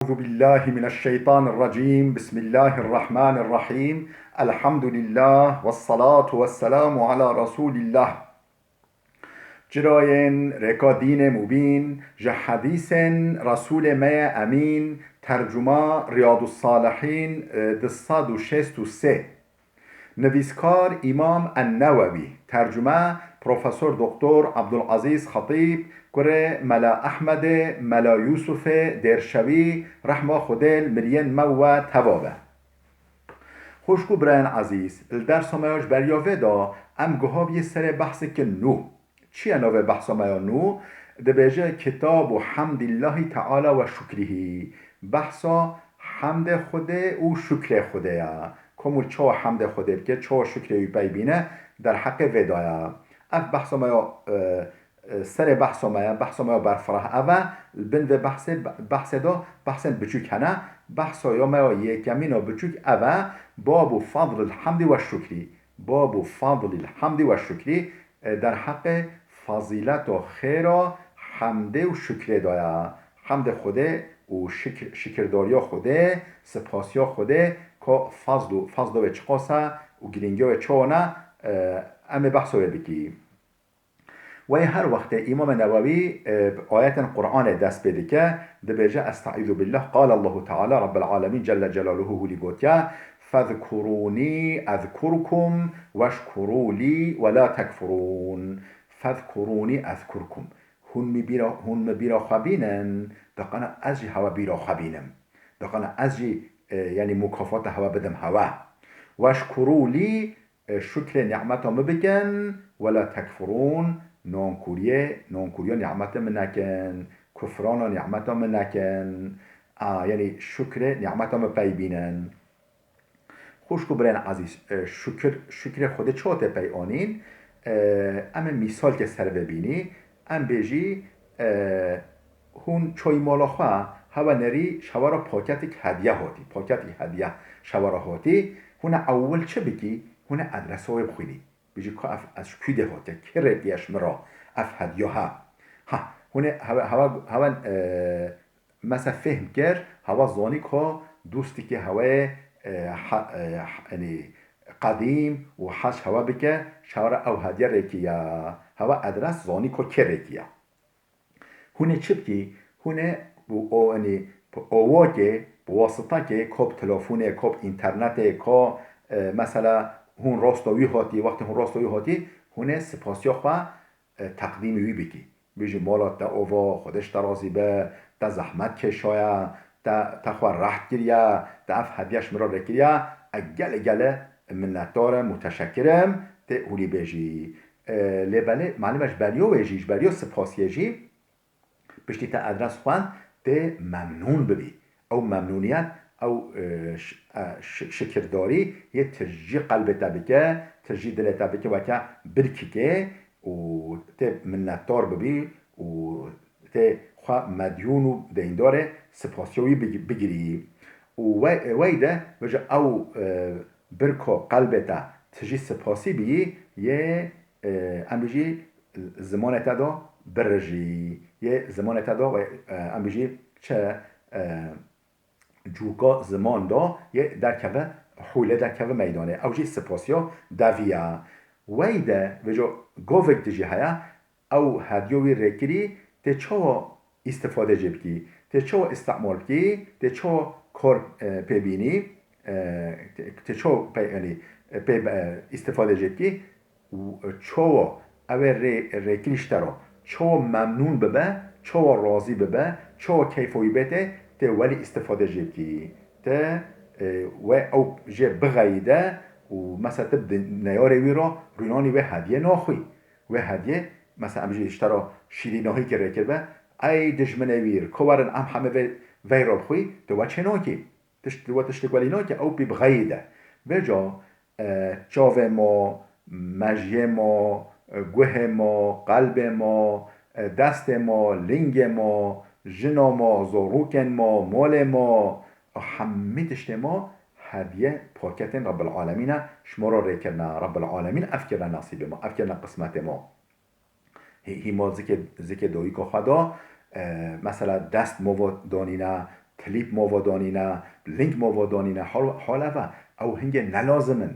أعوذ بالله من الشيطان الرجيم. بسم الله الرحمن الرحيم. الحمد لله والصلاة والسلام على رسول الله. جراين ركا دين مبين جه حديث رسول ما أمين ترجمة رياض الصالحين دصاد و شست و سه. نویسکار امام النووی، ترجمه پروفسور دکتر عبدالعزیز خطیب، کره ملا احمد ملا یوسف درشوی رحمه خودل مرین مو توابه. خوشگو برین عزیز الدرس همایش بریاوه دا ام گهاب یه سر بحث که نو چیه نوه بحث همایا نو ده بیجه کتاب و حمد الله تعالی و شکریهی، بحثا حمد خوده و شکر خوده یا کمول چه حمد خوده که چه شکری بینه در حق ودایا. اف بحث ما سر بحث ما برفرح اوه بن و بحث دا بحث بچوک هنه بحث یا ما یکمین و بچوک اوه باب فضل الحمد و شکری، باب فضل الحمد و شکری در حق فضیلت و خیر و حمد و شکر دایا. حمد خوده و شکرداری خوده، سپاسی خوده که فضل و چقاسه و گرینگی و چونه امه بحثو بکی. و هر وقت امام نووی آیت قرآن دست بده که ده بیجه استعیذ بالله قال الله تعالی رب العالمین جل جلاله هولی گوتیا فذكروني اذكركم واشكروا لي ولا تكفرون. فذكروني اذكركم هون بیرا خبینن دقنا ازجی هوا بیرا خبینم دقنا ازجی یعنی مکافات هوا بدم هوا. واشكروا لي شکر نعمتم بگن ولا تکفرون نانکوریه نعمتم نکن کفران نعمتم نکن یعنی شکر نعمتم پی بینن. خوش کو برین عزیز شکر خود چوت پی آنین اما مثال که سر ببینی ام بیجی هون چوی مالا خواه هوا نری شوارا پاکت هدیه هاتی پاکت هدیه شوارا هاتی هون اول چه بگی هون ادرس های بخوینی بیجی که از کیده هاتی که ردیش مرا اف هدیه ها هون هوا مثلا فهم کرد هوا زانی که دوستی که هوا قدیم و حش هوا بکه شوارا او هدیه ریکیا هوا ادرس زانی که ریکیا هونه چه بکی هونه اوه که بواسطه که کب تلافونه کب اینترنته که مثلا هون راستوی هاتی وقتی هون راستوی هاتی هونه سپاسیا خواه تقدیمی بکی بیجی مالات تا اوه خودش درازی به تا زحمت کشایا تا خواه رحت گریا تا اف هدیش مرا رکریا اگل منتدار متشکرم تا اولی بیجی لباله معلومش بریو سپاسیجی بشتی تا ادرس خوان ده ممنون ببی او ممنونیت او شکرداری یه ترجی قلبتا بکه ترجی دلتا بکه وکه برکی که و ده منتدار ببی و ده خواه مدیون و دیندار سپاسیوی بگیری و ویده وجه او برکو قلبتا ترجی سپاسی بی یه ام بجی زمانتا دا برجی یه زمان تدا و ام بجی چه جوکا زمان دا یه در کوه حوله در کوه میدانه او جی سپاسیا دویه ویده وجا گووک دجی هیا او هدیوی رکری ته چه استفاده جبکی ته چه استعمال کی ته چه کار پی ته چه استفاده جبکی چه او رکریشترا چه ممنون ببه چه راضی ببه چه کیفوی بده ته ولی استفاده جبکی ته و او جه بغیده و مثلا تبدی نیاره وی را رونانی و هدیه ناخوی و هدیه مثلا امجی اشترا شیری ناهی که رکر به ای دشمنه ویر کوارن ام همه وی را بخوی تو و چه ناکی تشتک ولی ناکی او بی بغیده بجا چاوه ما مجیه ما گوه ما قلب ما دست ما لنگ ما جنا ما زروکن ما مال ما همه تشت ما هدیه پاکت رب العالمین شما را ریکرنا رب العالمین افکر نصیب ما افکر قسمت ما هی ما ذکر دایی که خدا مثلا دست مو دانینا تلیپ موادانینا لینک موادانینا حال او هنگ نلازمن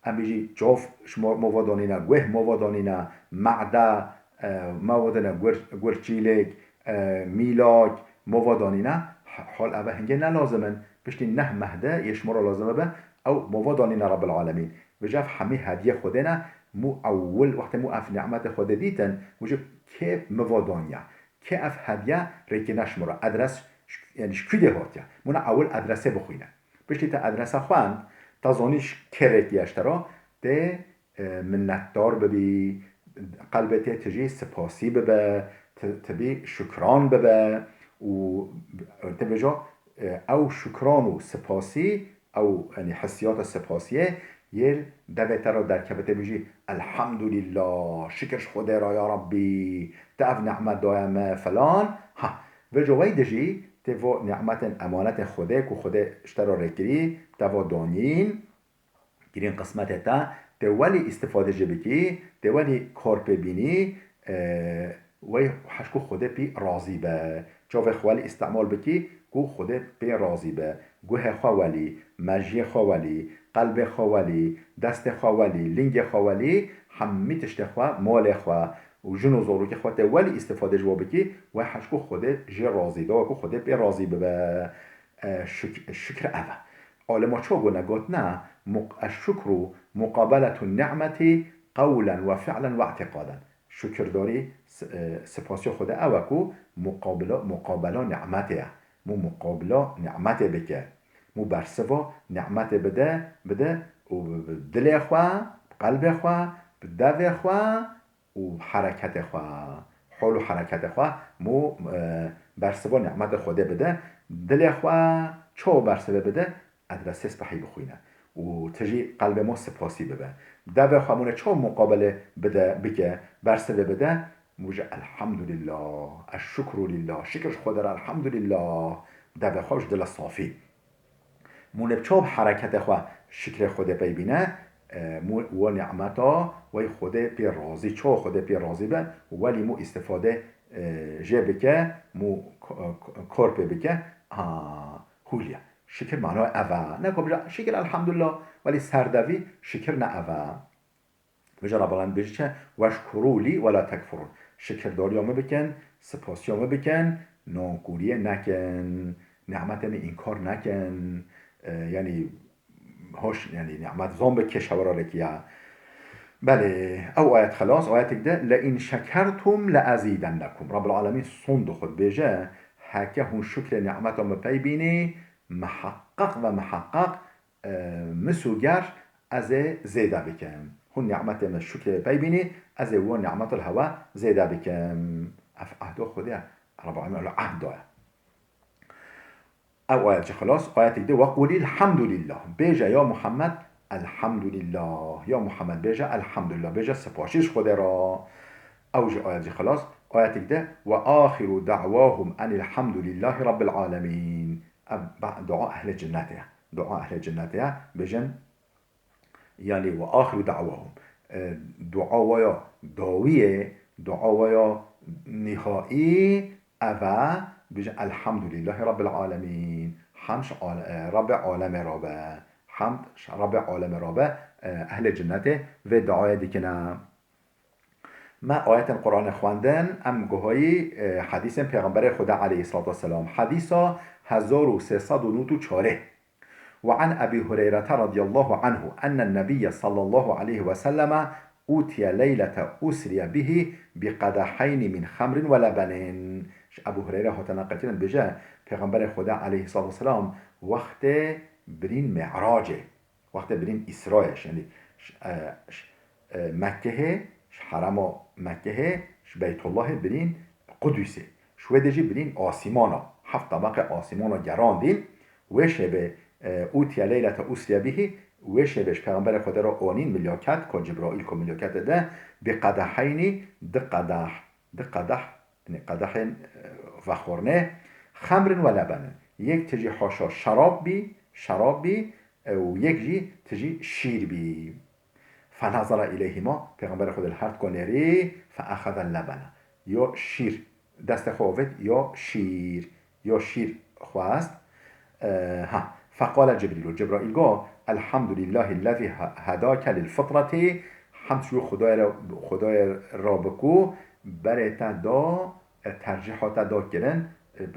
ام بیجی جاف شما موادانینا گوه موادانینا معده موادنا گرچیلک میلاک موادانینا حال او هنگ نلازمن بشتی نه مهده یشمر لازمه به او موادانینا رب العالمین بجاف همه هدیه خودنا مو اول وقت مو اف نعمت خود دیتن وجب که موادانیا که اف هدیه ریکی نشمره ادرس یعنی شکیده هاتیا مونا اول ادرسه بخوینه بشتی تا ادرسه خوان تا زانیش کرکی اشترا ده منتدار ببی قلبت تجی سپاسی ببه تبی شکران ببه و تبجا او شکران و سپاسی او یعنی حسیات سپاسیه یل دویتر رو در کبته بجی الحمدلله شکرش خود را یا ربی تاف نعمت دایم فلان ها و جوی دجی تفو نعمت امانت خوده که خوده اشترا رکری تفو دانین گرین قسمت تا تولی استفاده جبکی تولی کار ببینی و حشکو خوده پی راضی به چاو خوالی استعمال بکی کو خوده پی راضی به گوه خوالی مجی خوالی قلب خوالی دست خوالی لنگ خوالی همی تشتخوا مال خوا و جنو زورو که خواته ولی استفاده جو بکی و حشکو خوده جی راضی دا کو خوده پی راضی به شکر اوه علما چو گونه گوت نه الشکر مقابلة النعمة قولا و فعلا و اعتقادا شکرداری سپاسی خود اوه کو مقابلا نعمته مو مقابلا نعمته بکه مو برسوا نعمت بده و دل خواه قلب خواه دو خواه و حرکت خواه حال و حرکت خواه مو برسوا نعمت خوده بده دل خواه چو برسوا بده ادرسه سپحی بخوینه و تجی قلب ما سپاسی ببه دو خواه چو مقابله بده بکه برسوا بده موجه الحمدلله الشکر لله شکرش خود را الحمدلله دو خوش دل صافی مونه بچوب حرکت خواه شکل خود ببینه و نعمتا و خود پی راضی چو خود پی راضی به ولی مو استفاده جه بکه مو کار پی بکه هولیا شکر معنی اوه نه که شکر الحمدلله ولی سردوی شکر نه اوه بجا ربالان بجی چه وشکرو لی ولا تکفرون شکر داری همه بکن سپاسی همه بکن نانکوریه نکن نعمت انکار نکن یعنی هاش یعنی نعمت زام بکش هورا رکیه بله او آیت خلاص آیت ده لئن شکرتم لازیدنکم رب العالمین صند خود بیجه هکه هون شکر نعمت هم پی بینی محقق و محقق مسوگر از زیده بکن هون نعمت هم شکر پی بینی از و نعمت الهوا زیده بکن اف عهد خوده رب العالمین عهد داره او آیت خلاص آیت ده وقولی الحمد لله بیجه یا محمد الحمد لله یا محمد بیجه الحمد لله بیجه سپاشیش خود را اوج آیت خلاص آیت ده و آخر دعواهم ان الحمد لله رب العالمین دعا اهل جنته دعا اهل جنته بجن یعنی و آخر دعواهم دعا ویا داویه دعا ویا نهایی اوه بجن الحمد لله رب العالمین حمش رب عالم رابه حمد رب عالم رابه اهل جنته و دعای دیکنه ما آیت قرآن خواندن ام گوهایی حدیث پیغمبر خدا علیه الصلاة والسلام حدیثا 1394 وعن أبي هريرة رضي الله عنه أن النبي صلى الله عليه وسلم أوتي ليلة أسري به بقدحين من خمر ولبن ابو هريره هتناقلتنا بجا پیغمبر خدا علیه الصلاة والسلام وقت برین معراجه وقت برین اسرایش یعنی مکه حرم مکه بیت الله برین قدوسه شوی دجی برین آسیمانا 7 طبق آسیمانا گراندین و شب اوتیا لیلت اسری به و شبش پیغمبر خدا را آنین ملیاکت که جبرائیل که ملیاکت ده به قدحینی ده قدح قدح و خورنه خمر و لبن یک تجی حاشا شراب بی و یک جی تجی شیر بی فنظر الیهما پیغمبر خود الهرد کنری فاخذ اللبن یا شیر دست خواهد یا شیر خواست فقال جبرائیل گفت الحمد لله الذي هداك للفطرة حمد شو خدای را بکو برای دا ترجیحات دا کرن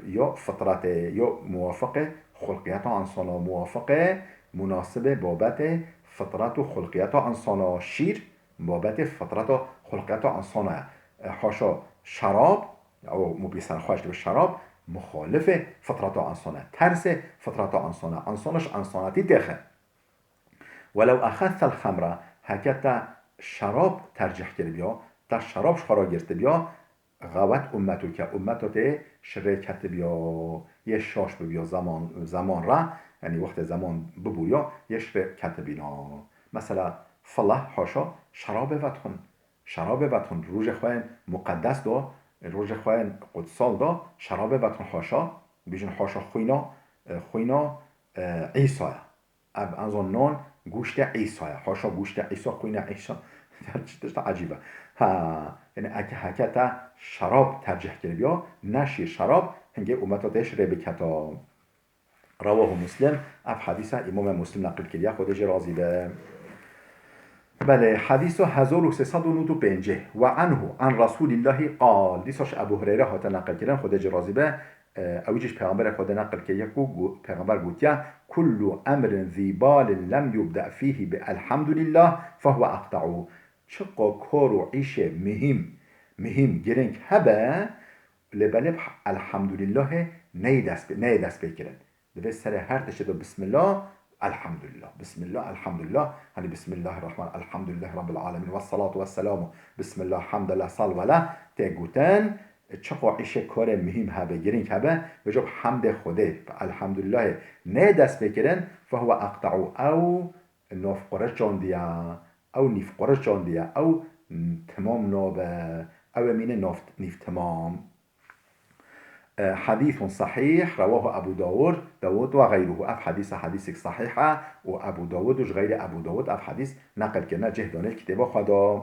یا فطرت یا موافق خلقیت انسانا موافق مناسب بابت فطرت و خلقیت انسانا شیر بابت فطرت و خلقیت انسانا حاشا شراب او مبیسن خواهش به شراب مخالف فطرت انسانه ترس فطرت انسانش انسانتی دخل ولو اخذت الخمره هکتا شراب ترجیح کرد بیا تا شراب خورا گرفت بیا غوت امتو که امتو ته شرکت بیا یه شاش بیا زمان را یعنی وقت زمان ببویا یه شرکت بینا مثلا فله حاشا شراب وطن روز خواه مقدس دا روز خواه قدسال دا شراب وطن حاشا بیشن حاشا خوینا عیسی از آن نان گوشت عیسی حاشا گوشت عیسی خوینا عیسی چیزش عجیبه یعنی اگه حکتا شراب ترجیح کرد بیا نشیر شراب هنگه امتا دش ربکتا رواه مسلم اف حدیث امام مسلم نقل کردیه خودش راضی به بله حدیث 1395 و عنه عن رسول الله قال دیساش ابو هریره هات نقل کردن خودش راضی به اویجش پیغمبر خود نقل کردیه کو پیغمبر گوتیه كل امر ذی بال لم يبدأ فيه بالحمد لله فهو اقطعه چقا کار و عیش مهم گرنگ هبه لبلب الحمدلله نیدست بکرن دوی سر هر تشد بسم الله الحمدلله بسم الله الحمدلله يعني بسم الله الرحمن الحمد لله رب العالمين والصلاة والسلام بسم الله الحمد لله صل ولا تگوتن چقا عیش کار مهم هبه گرنگ هبه بجاب حمد خوده الحمدلله نیدست بکرن فهو اقطعو او نافقرش جان دیا او نیف قرش جان دیا او تمام نابه او مين نيف تمام حديث صحيح رواه أبو داود وغيره أف حديث صحيحة وأبو داود وش غير أبو داود أف حديث نقل كنا جهدان الكتاب خدا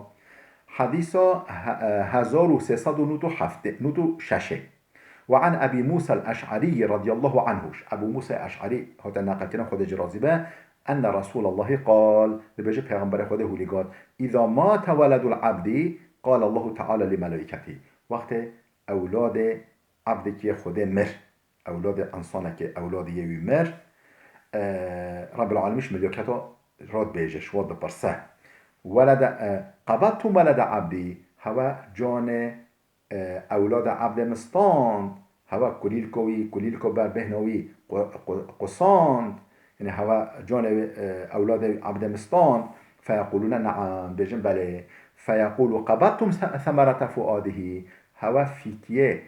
حديث 1396 وعن أبي موسى الأشعري رضي الله عنه أبو موسى الأشعري هذا نقل كنا خدا جرازبه أن رسول الله قال لبجي پیغمبر خدا هولی قال إذا مات ولد العبد قال الله تعالى لملائكته وقت أولاد عبد که خدا مر اولاد انسان که اولاد یوی مر رب العالمین ملائکتا راد بیجش واد بپرسه ولد قبضتم ولد عبدی هوا جان اولاد عبد مستان هوا کلیلکو بر بهنوی قصاند يعني هوا جان أولاد عبد مستان فيقولون نعم بجن بله فيقول قبضتم ثمرة فؤاده هوا فيكيه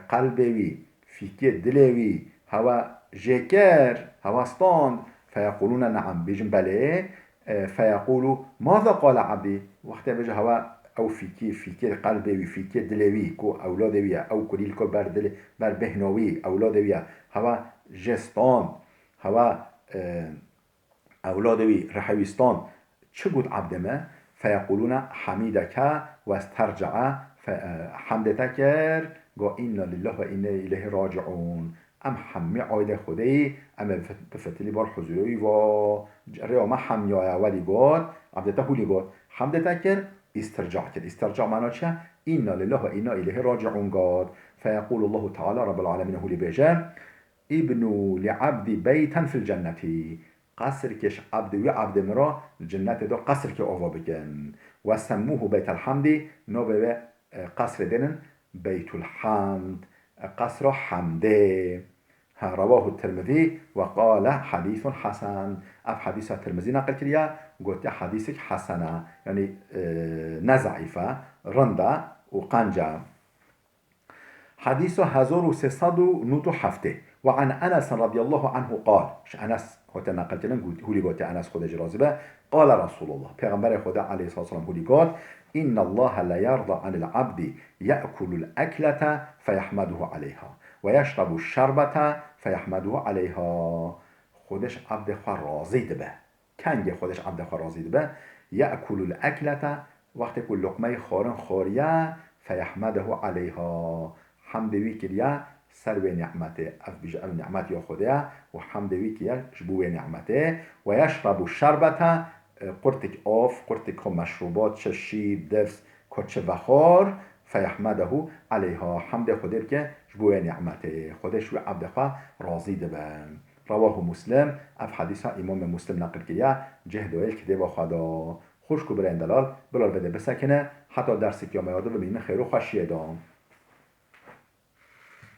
قلبي فيكيه دلوي هوا جيكر هوا ستان فيقولون نعم بجن بله فيقول ماذا قال عبدي وقت بجن هوا او فيكيه قلبي فيكيه دلوي كو أولادوية او كليلكو بر بهنوي أولادوية هوا جستان هوا أولادوي رحويستان چه قد عبدما فيقولون حميدك واسترجع حمدتك قا إنا لله وإنا إليه راجعون ام حمي عايد خدي ام بفتلي بار حضوري و رياما حمي اولی قاد عبدته هولي قاد حمدتك استرجاع معناه چه إنا لله وإنا إليه راجعون قاد فيقول الله تعالى رب العالمين هولي بيجا ابنوا لعبد بيتا في الجنة قصر كش عبد وعبد مرا الجنة دو قصر كي أوفا بكن وسموه بيت الحمد نوبه قصر دينن بيت الحمد قصر حمده رواه الترمذي وقال حديث حسن اف حديث الترمذي نقل كريا قلت حديثك حسنة يعني نزعيفة رندا وقنجة حديث 1397 وعن أنس رضي الله عنه قال أنس هو نقل كلام هولي قلت أنس خود جرازبه قال رسول الله پیغمبر خدا عليه الصلاة والسلام هولي قال إن الله لا يرضى عن العبد يأكل الأكلة فيحمده عليها ويشرب الشربة فيحمده عليها خودش عبد خوا راضی به کنگ خودش عبد خوا راضی به يأكل الأكلة وقت كل لقمه خورن خوریه فيحمده عليها حمد وی کریا سر و نعمته اف بیج ام نعمت یا خوده و حمد وی که جبو نعمته و یشرب شربته قرتك آف قرتك مشروبات شیر دفس کچه و خار فیحمده علیها حمد خوده که جبو نعمته خودش و عبد خواه راضی دبن رواه مسلم اف حدیث ها امام مسلم نقل کیا جهد و الکتاب خدا خوش کو برین دلال بلال بده بسکنه حتی درس کیا میاده و بین خیر و خوشیه دام